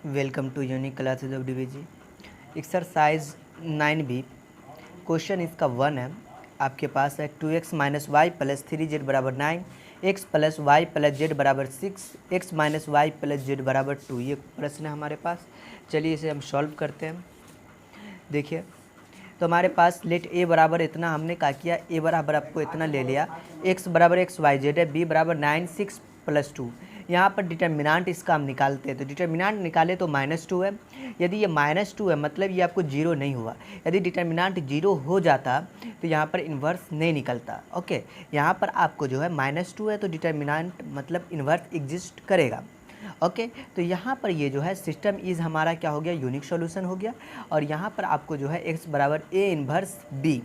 Welcome to unique classes of DVG. Exercise 9B question इसका 1 है। आपके पास है 2x minus y plus 3z बराबर 9, x plus y plus z बराबर 6, x minus y plus z बराबर 2। ये प्रश्न है हमारे पास। चलिए इसे हम सॉल्व करते हैं। देखिए तो हमारे पास लेट ए बराबर इतना हमने क्या किया, ए बराबर आपको इतना ले लिया, एक्स बराबर एक्स वाई जेड है, बी बराबर 9 6 प्लस 2। यहाँ पर डिटर्मिनांट इसका हम निकालते हैं, तो डिटर्मिनांट निकाले तो -2 है। यदि ये -2 है मतलब ये आपको जीरो नहीं हुआ। यदि डिटर्मिनांट जीरो हो जाता तो यहाँ पर इन्वर्स नहीं निकलता। ओके, यहाँ पर आपको जो है -2 है तो डिटर्मिनांट मतलब इन्वर्स एग्जिस्ट करेगा। ओके तो यहाँ पर ये जो है सिस्टम इज़ हमारा क्या हो गया, यूनिक सॉल्यूशन हो गया। और यहाँ पर आपको जो है x बराबर ए इन्वर्स बी,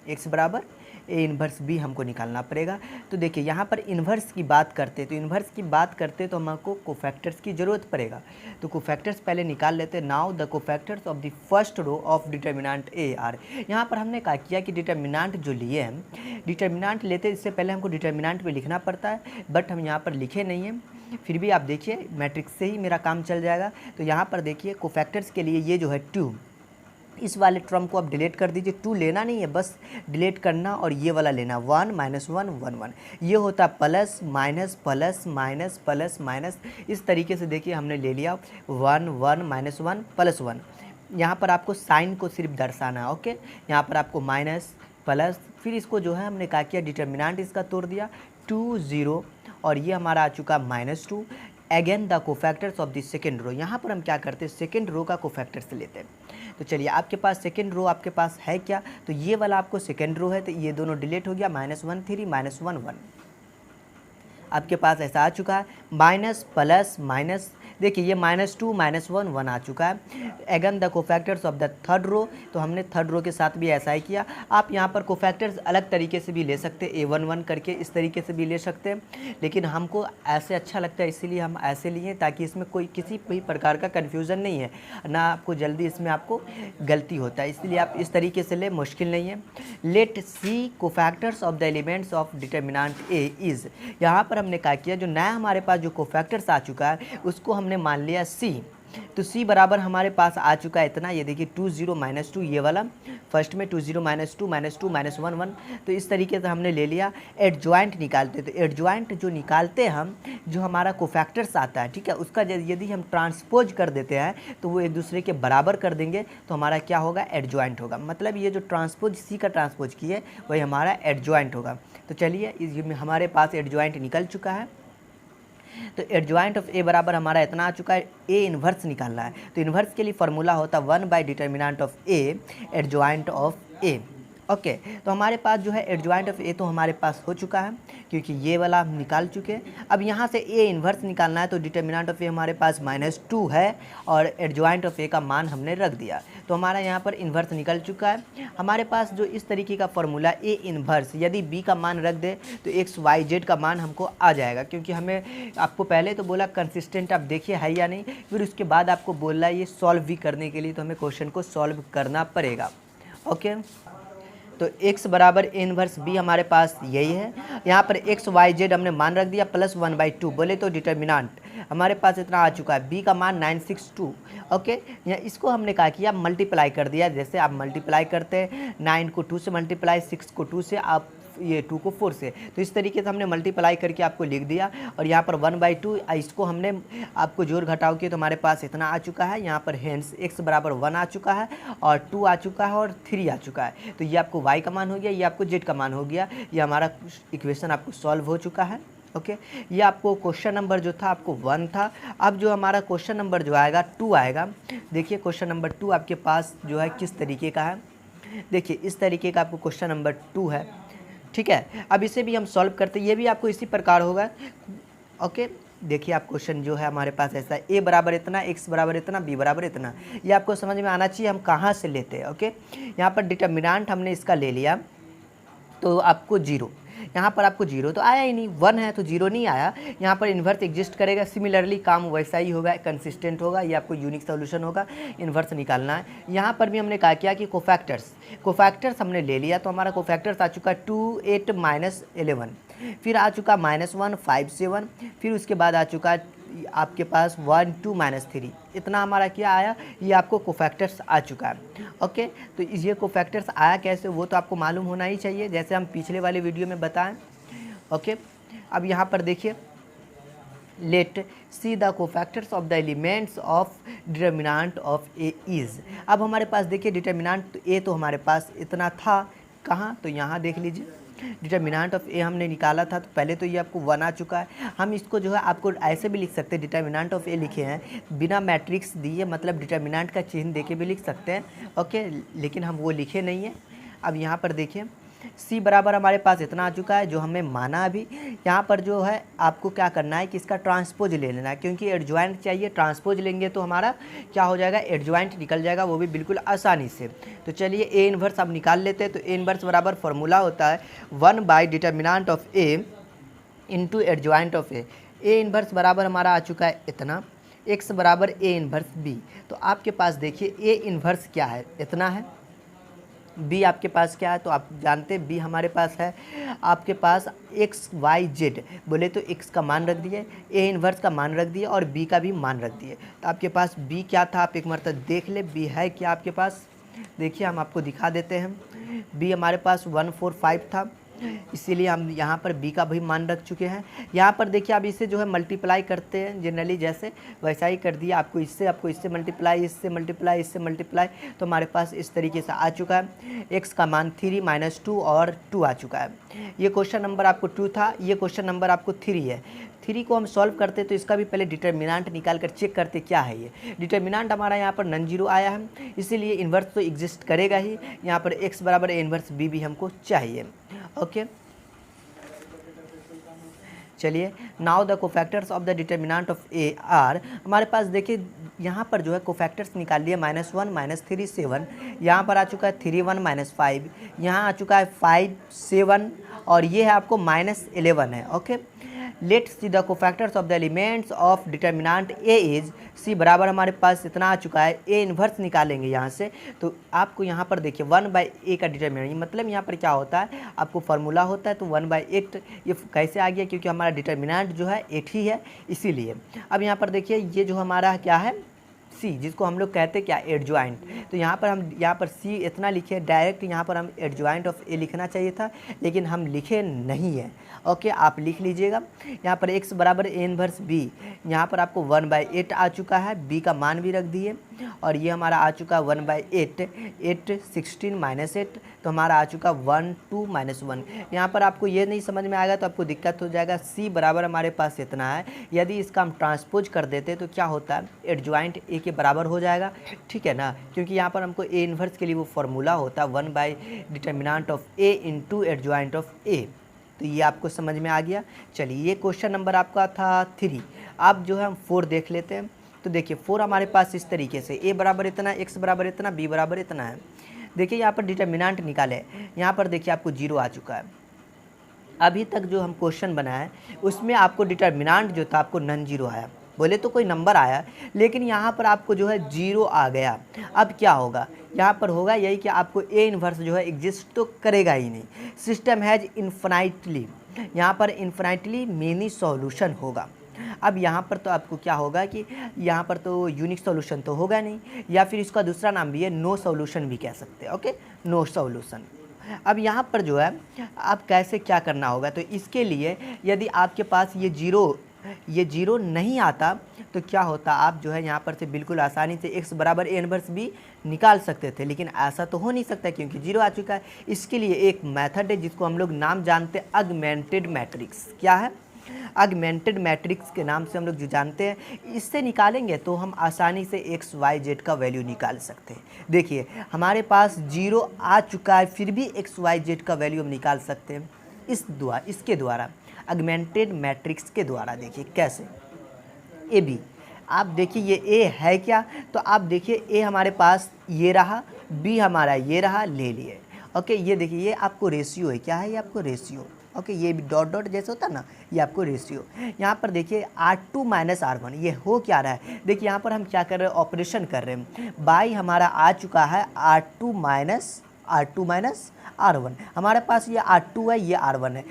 एक्स बराबर ए इन्वर्स बी हमको निकालना पड़ेगा। तो देखिए यहाँ पर इन्वर्स की बात करते तो इन्वर्स की बात करते तो हमको कोफैक्टर्स की ज़रूरत पड़ेगा। तो कोफैक्टर्स पहले निकाल लेते। Now the cofactors of the first row of determinant A are. यहाँ पर हमने क्या किया कि डिटर्मिनांट जो लिए हम, डिटर्मिनांट लेते इससे पहले हमको डिटर्मिनांट पे लिखना पड़ता है, बट हम यहाँ पर लिखे नहीं हैं। फिर भी आप देखिए मैट्रिक्स से ही मेरा काम चल जाएगा। तो यहाँ पर देखिए कोफैक्टर्स के लिए ये जो है 2, इस वाले टर्म को आप डिलीट कर दीजिए। 2 लेना नहीं है, बस डिलीट करना और ये वाला लेना 1 -1 1 1। ये होता plus minus plus minus plus minus. इस तरीके से देखिए हमने ले लिया 1 1 -1 प्लस 1। यहाँ पर आपको साइन को सिर्फ दर्शाना है। ओके, यहाँ पर आपको माइनस प्लस, फिर इसको जो है हमने क्या किया डिटर्मिनांट इसका तोड़ दिया 2 0, और ये हमारा आ चुका -2। Again the cofactors of the second row. यहाँ पर हम क्या करते हैं, सेकेंड रो का कोफैक्टर्स लेते हैं। तो चलिए आपके पास सेकेंड रो आपके पास है क्या, तो ये वाला आपको सेकेंड रो है, तो ये दोनों डिलीट हो गया, -1 3 -1 1 आपके पास ऐसा आ चुका है। माइनस प्लस माइनस, देखिए ये -2 -1 1 आ चुका है। Again the cofactors of the third row, तो हमने थर्ड रो के साथ भी ऐसा ही किया। आप यहाँ पर कोफैक्टर्स अलग तरीके से भी ले सकते हैं, A11 करके इस तरीके से भी ले सकते हैं, लेकिन हमको ऐसे अच्छा लगता है इसीलिए हम ऐसे लिए, ताकि इसमें कोई किसी भी प्रकार का कन्फ्यूज़न नहीं है ना, आपको जल्दी इसमें आपको गलती होता है, इसलिए आप इस तरीके से ले, मुश्किल नहीं है। Let see cofactors of the elements of determinant A is. यहाँ पर हमने क्या किया, जो नया हमारे पास जो कोफैक्टर्स आ चुका है उसको हमने मान लिया C। तो C बराबर हमारे पास आ चुका है इतना, ये देखिए 2 0 -2, ये वाला फर्स्ट में 2 0 -2 -2 -1 1। तो इस तरीके से हमने ले लिया। एडजॉइंट निकालते, तो एडजॉइंट जो निकालते हम, जो हमारा कोफैक्टर्स आता है, ठीक है, उसका यदि हम ट्रांसपोज कर देते हैं तो वो एक दूसरे के बराबर कर देंगे, तो हमारा क्या होगा, एडजॉइंट होगा। मतलब ये जो ट्रांसपोज C का ट्रांसपोज किए वही हमारा एडजॉइंट होगा। तो चलिए हमारे पास एडजॉइंट निकल चुका है। तो एडजॉइंट ऑफ ए बराबर हमारा इतना आ चुका है, ए इन्वर्स निकालना है। तो इन्वर्स के लिए फार्मूला होता है 1 by determinant of A adjoint of A. Okay, तो हमारे पास जो है एडजॉइंट ऑफ ए तो हमारे पास हो चुका है, क्योंकि ये वाला हम निकाल चुके हैं। अब यहाँ से ए इन्वर्स निकालना है, तो डिटर्मिनेंट ऑफ ए हमारे पास -2 है और एडजॉइंट ऑफ ए का मान हमने रख दिया, तो हमारा यहाँ पर इन्वर्स निकल चुका है। हमारे पास जो इस तरीके का फॉर्मूला ए इन्वर्स, यदि बी का मान रख दे तो एक्स वाई जेड का मान हमको आ जाएगा, क्योंकि हमें आपको पहले तो बोला कंसिस्टेंट आप देखिए है या नहीं, फिर उसके बाद आपको बोला ये सॉल्व भी करने के लिए, तो हमें क्वेश्चन को सॉल्व करना पड़ेगा। ओके, तो x बराबर ए इन्वर्स बी हमारे पास यही है। यहाँ पर एक्स वाई जेड हमने मान रख दिया +1/2, बोले तो डिटर्मिनांट हमारे पास इतना आ चुका है, b का मान 962। ओके, यहाँ इसको हमने क्या किया, मल्टीप्लाई कर दिया। जैसे आप मल्टीप्लाई करते हैं, 9 को 2 से मल्टीप्लाई, 6 को 2 से, आप ये 2 को 4 से, तो इस तरीके से हमने मल्टीप्लाई करके आपको लिख दिया। और यहाँ पर 1/2 इसको हमने आपको जोड़ घटाव किया तो हमारे पास इतना आ चुका है। यहाँ पर हेंस x बराबर 1 आ चुका है और 2 आ चुका है और 3 आ चुका है। तो ये आपको y का मान हो गया, ये आपको z का मान हो गया। ये हमारा इक्वेशन आपको सॉल्व हो चुका है। ओके, ये आपको क्वेश्चन नंबर जो था आपको 1 था। अब जो हमारा क्वेश्चन नंबर जो आएगा 2 आएगा। देखिए क्वेश्चन नंबर 2 आपके पास जो है किस तरीके का है, देखिए इस तरीके का आपको क्वेश्चन नंबर 2 है, ठीक है। अब इसे भी हम सॉल्व करते हैं, ये भी आपको इसी प्रकार होगा। ओके, देखिए आप क्वेश्चन जो है हमारे पास ऐसा है, ए बराबर इतना, एक्स बराबर इतना, बी बराबर इतना, ये आपको समझ में आना चाहिए हम कहाँ से लेते हैं। ओके, यहाँ पर डिटर्मिनेंट हमने इसका ले लिया तो आपको 0, यहाँ पर आपको 0 तो आया ही नहीं, 1 है तो 0 नहीं आया। यहाँ पर इन्वर्स एग्जिस्ट करेगा, सिमिलरली काम वैसा ही होगा, कंसिस्टेंट होगा, ये आपको यूनिक सॉल्यूशन होगा, इन्वर्स निकालना है। यहाँ पर भी हमने कहा किया कि कोफैक्टर्स हमने ले लिया, तो हमारा कोफैक्टर्स आ चुका 2 8 -11, फिर आ चुका -1 5 7, फिर उसके बाद आ चुका आपके पास 1 2 माइनस 3 इतना हमारा क्या आया, ये आपको कोफैक्टर्स आ चुका है। ओके, तो ये कोफैक्टर्स आया कैसे वो तो आपको मालूम होना ही चाहिए, जैसे हम पिछले वाले वीडियो में बताएं। ओके, अब यहाँ पर देखिए, let see the cofactors of the elements of determinant of A is. अब हमारे पास देखिए डिटर्मिनेंट ए तो हमारे पास इतना था, कहाँ, तो यहाँ देख लीजिए डिटर्मिनेंट ऑफ ए हमने निकाला था, तो पहले तो ये आपको 1 आ चुका है। हम इसको जो है आपको ऐसे भी लिख सकते हैं, डिटर्मिनेंट ऑफ ए लिखे हैं बिना मैट्रिक्स दिए, मतलब डिटर्मिनेंट का चिन्ह देके भी लिख सकते हैं। ओके, लेकिन हम वो लिखे नहीं है। अब यहाँ पर देखिए सी बराबर हमारे पास इतना आ चुका है जो हमें माना। अभी यहाँ पर जो है आपको क्या करना है कि इसका ट्रांसपोज ले लेना है, क्योंकि एडजॉइंट चाहिए, ट्रांसपोज लेंगे तो हमारा क्या हो जाएगा, एडजॉइंट निकल जाएगा, वो भी बिल्कुल आसानी से। तो चलिए ए इन्वर्स अब निकाल लेते हैं। तो ए इन्वर्स बराबर फॉर्मूला होता है 1 by determinant of A into adjoint of A. A inverse बराबर हमारा आ चुका है इतना, एक्स बराबर ए इन्वर्स बी। तो आपके पास देखिए ए इन्वर्स क्या है, इतना है, बी आपके पास क्या है, तो आप जानते हैं बी हमारे पास है आपके पास एक्स वाई जेड, बोले तो एक्स का मान रख दिए, ए इन्वर्स का मान रख दिए और बी का भी मान रख दिए। तो आपके पास बी क्या था, आप एक मरतब देख ले बी है क्या आपके पास। देखिए हम आपको दिखा देते हैं, बी हमारे पास 145 था, इसीलिए हम यहाँ पर बी का भी मान रख चुके हैं। यहाँ पर देखिए आप इसे जो है मल्टीप्लाई करते हैं जनरली जैसे वैसा ही कर दिया, आपको इससे मल्टीप्लाई, इससे मल्टीप्लाई, इससे मल्टीप्लाई, तो हमारे पास इस तरीके से आ चुका है। एक्स का मान 3 माइनस 2 और 2 आ चुका है। ये क्वेश्चन नंबर आपको 2 था, ये क्वेश्चन नंबर आपको 3 है। 3 को हम सॉल्व करते तो इसका भी पहले डिटर्मिनेंट निकाल कर चेक करते क्या है ये। डिटर्मिनेंट हमारा यहाँ पर नॉन जीरो आया है, इसीलिए इन्वर्स तो एग्जिस्ट करेगा ही। यहाँ पर एक्स बराबर ए इन्वर्स बी भी हमको चाहिए। ओके, चलिए now the cofactors of the determinant of A R. हमारे पास देखिए यहाँ पर जो है कोफैक्टर्स निकाल लिए -1 -3 7, यहाँ पर आ चुका है 3 1 -5, यहाँ आ चुका है 5 7 और ये है आपको -11 है। Okay, let see the cofactors of the elements of determinant A is C बराबर हमारे पास इतना आ चुका है, ए इन्वर्स निकालेंगे यहाँ से। तो आपको यहाँ पर देखिए 1/a का डिटर्मिनेंट, मतलब यहाँ पर क्या होता है आपको फार्मूला होता है, तो 1/8 ये कैसे आ गया, क्योंकि हमारा डिटर्मिनेंट जो है 8 ही है इसीलिए। अब यहाँ पर देखिए ये जो हमारा क्या है सी, जिसको हम लोग कहते हैं क्या, एडजॉइंट। तो यहाँ पर हम यहाँ पर सी इतना लिखे डायरेक्ट, यहाँ पर हम एडजॉइंट ऑफ ए लिखना चाहिए था लेकिन हम लिखे नहीं है। ओके, आप लिख लीजिएगा। यहाँ पर एक्स बराबर ए इन्वर्स बी, यहाँ पर आपको 1/8 आ चुका है, बी का मान भी रख दिए और ये हमारा आ चुका 1/8, 8 16 -8, तो हमारा आ चुका 1 2 -1। यहाँ पर आपको ये नहीं समझ में आएगा तो आपको दिक्कत हो जाएगा। सी बराबर हमारे पास इतना है, यदि इसका हम ट्रांसपोज कर देते तो क्या होता है, एडजॉइंट ए के बराबर हो जाएगा, ठीक है ना, क्योंकि यहाँ पर हमको ए इन्वर्स के लिए वो फार्मूला होता है 1 by determinant of A into adjoint of A. तो ये आपको समझ में आ गया। चलिए ये क्वेश्चन नंबर आपका था 3। अब जो है हम 4 देख लेते हैं। तो देखिए 4 हमारे पास इस तरीके से, ए बराबर इतना, एक्स बराबर इतना, बी बराबर इतना है। देखिए यहाँ पर डिटर्मिनेंट निकाले, यहाँ पर देखिए आपको 0 आ चुका है। अभी तक जो हम क्वेश्चन बनाए उसमें आपको डिटर्मिनेंट जो था आपको नॉन जीरो आया, बोले तो कोई नंबर आया, लेकिन यहाँ पर आपको जो है 0 आ गया। अब क्या होगा, यहाँ पर होगा यही कि आपको ए इन्वर्स जो है एग्जिस्ट तो करेगा ही नहीं। सिस्टम हैज़ इन्फिनाइटली, यहाँ पर इन्फिनाइटली मेनी सॉल्यूशन होगा। अब यहाँ पर तो आपको क्या होगा कि यहाँ पर तो यूनिक सॉल्यूशन तो होगा नहीं, या फिर इसका दूसरा नाम भी है नो सॉल्यूशन भी कह सकते हैं। Okay, no solution. अब यहाँ पर जो है आप कैसे क्या करना होगा, तो इसके लिए यदि आपके पास ये जीरो नहीं आता तो क्या होता, आप जो है यहाँ पर से बिल्कुल आसानी से x बराबर ए इन्वर्स भी निकाल सकते थे, लेकिन ऐसा तो हो नहीं सकता क्योंकि 0 आ चुका है। इसके लिए एक मेथड है जिसको हम लोग नाम जानते हैं ऑगमेंटेड मैट्रिक्स। क्या है, ऑगमेंटेड मैट्रिक्स के नाम से हम लोग जो जानते हैं, इससे निकालेंगे तो हम आसानी से एक्स वाई जेड का वैल्यू निकाल सकते हैं। देखिए हमारे पास 0 आ चुका है, फिर भी एक्स वाई जेड का वैल्यू हम निकाल सकते हैं इसके द्वारा, ऑगमेंटेड मैट्रिक्स के द्वारा। देखिए कैसे, ए बी, आप देखिए ये ए है क्या, तो आप देखिए ए हमारे पास ये रहा, बी हमारा ये रहा, ले लिए। ओके, ये देखिए ये आपको रेशियो है, क्या है ये आपको रेशियो। ओके, ये भी डॉट डॉट जैसे होता है ना, ये आपको रेशियो। यहाँ पर देखिए R2 माइनस R1 ये हो क्या रहा है, देखिए यहाँ पर हम क्या कर रहे हैं, ऑपरेशन कर रहे हैं। बाई हमारा आ चुका है R2 minus R2 minus R1। हमारे पास ये R2 है, ये R1 है।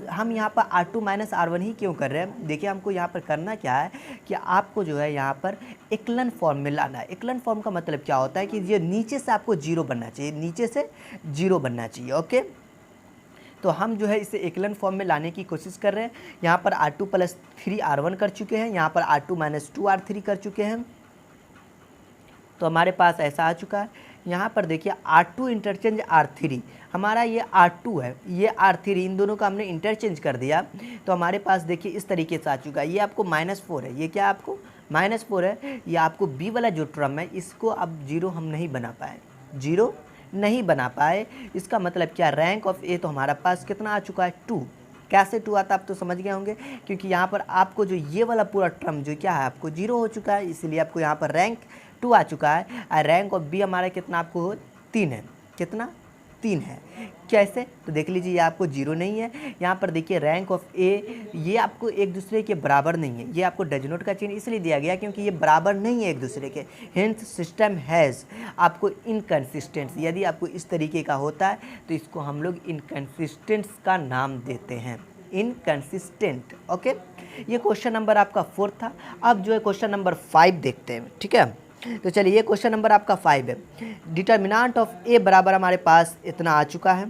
हम यहाँ पर R2 माइनस R1 ही क्यों कर रहे हैं? देखिए हमको यहाँ पर करना क्या है कि आपको जो है यहाँ पर इक्लन फॉर्म में लाना है। इक्लन फॉर्म का मतलब क्या होता है कि ये नीचे से आपको 0 बनना चाहिए, नीचे से 0 बनना चाहिए। ओके, तो हम जो है इसे इक्लन फॉर्म में लाने की कोशिश कर रहे हैं। यहाँ पर R2 प्लस 3R1 कर चुके हैं, यहाँ पर R2 माइनस 2R3 कर चुके हैं, तो हमारे पास ऐसा आ चुका है। यहाँ पर देखिए R2 इंटरचेंज R3, हमारा ये R2 है, ये R3, इन दोनों का हमने इंटरचेंज कर दिया, तो हमारे पास देखिए इस तरीके से आ चुका है। ये आपको -4 है, ये क्या आपको -4 है। ये आपको बी वाला जो टर्म है इसको अब 0 हम नहीं बना पाए, 0 नहीं बना पाए। इसका मतलब क्या, रैंक ऑफ ए तो हमारा पास कितना आ चुका है 2। कैसे 2 आता आप तो समझ गए होंगे, क्योंकि यहाँ पर आपको जो ये वाला पूरा टर्म जो क्या है आपको 0 हो चुका है, इसलिए आपको यहाँ पर रैंक 2 आ चुका है। और रैंक ऑफ बी हमारा कितना आपको 3 है, कितना 3 है। कैसे, तो देख लीजिए ये आपको 0 नहीं है। यहाँ पर देखिए रैंक ऑफ ए, ये आपको एक दूसरे के बराबर नहीं है, ये आपको डज नॉट का चिन्ह इसलिए दिया गया क्योंकि ये बराबर नहीं है एक दूसरे के। हेंस सिस्टम हैज़ आपको इनकन्सिस्टेंस, यदि आपको इस तरीके का होता है तो इसको हम लोग इनकन्सिस्टेंस का नाम देते हैं, इनकन्सिस्टेंट। ओके, ये क्वेश्चन नंबर आपका 4 था। अब जो है क्वेश्चन नंबर 5 देखते हैं, ठीक है। तो चलिए ये क्वेश्चन नंबर आपका 5 है। डिटर्मिनेंट ऑफ ए बराबर हमारे पास इतना आ चुका है,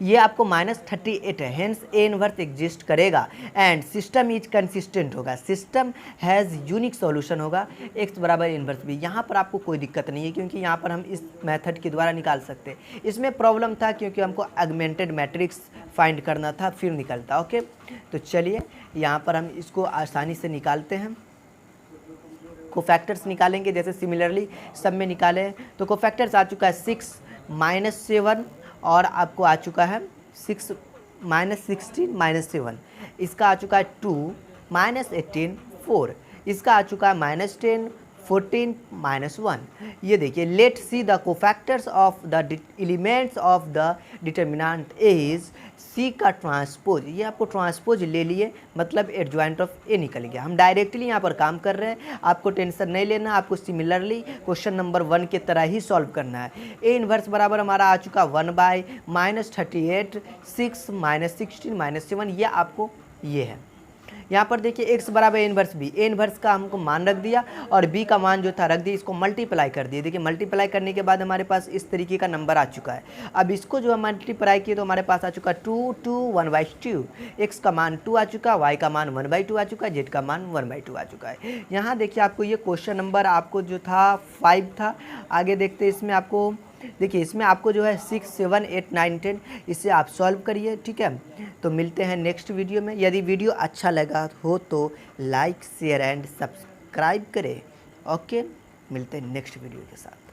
ये आपको -38 है, हेंस ए इनवर्स एग्जिस्ट करेगा एंड सिस्टम इज कंसिस्टेंट होगा, सिस्टम हैज़ यूनिक सॉल्यूशन होगा, x बराबर इनवर्स बी। यहाँ पर आपको कोई दिक्कत नहीं है क्योंकि यहाँ पर हम इस मेथड के द्वारा निकाल सकते हैं। इसमें प्रॉब्लम था क्योंकि हमको ऑगमेंटेड मैट्रिक्स फाइंड करना था फिर निकलता। ओके, तो चलिए यहाँ पर हम इसको आसानी से निकालते हैं। कोफैक्टर्स निकालेंगे जैसे सिमिलरली सब में निकाले, तो कोफैक्टर्स आ चुका है 6 -7 और आपको आ चुका है 6 -16 -7, इसका आ चुका है 2 -18 4, इसका आ चुका है -10 14 -1। ये देखिए, let see the cofactors of the elements of the determinant is C का ट्रांसपोज, ये आपको ट्रांसपोज ले लिए मतलब एडजॉइंट ऑफ ए निकल गया। हम डायरेक्टली यहाँ पर काम कर रहे हैं, आपको टेंशन नहीं लेना, आपको सिमिलरली क्वेश्चन नंबर 1 के तरह ही सॉल्व करना है। ए इन्वर्स बराबर हमारा आ चुका 1/-38 6 -16 -7, ये आपको ये है। यहाँ पर देखिए x बराबर A inverse B, A inverse का हमको मान रख दिया और b का मान जो था रख दिया, इसको मल्टीप्लाई कर दिए। देखिए मल्टीप्लाई करने के बाद हमारे पास इस तरीके का नंबर आ चुका है। अब इसको जो हम मल्टीप्लाई किए तो हमारे पास आ चुका 2 2 1/2, x का मान 2 आ चुका, y का मान 1/2 आ चुका, z का मान 1/2 आ चुका है। यहाँ देखिए आपको ये क्वेश्चन नंबर आपको जो था 5 था। आगे देखते हैं, इसमें आपको देखिए, इसमें आपको जो है 6 7 8 9 10 इसे आप सॉल्व करिए, ठीक है। तो मिलते हैं नेक्स्ट वीडियो में। यदि वीडियो अच्छा लगा हो तो लाइक शेयर एंड सब्सक्राइब करें। ओके, मिलते हैं नेक्स्ट वीडियो के साथ।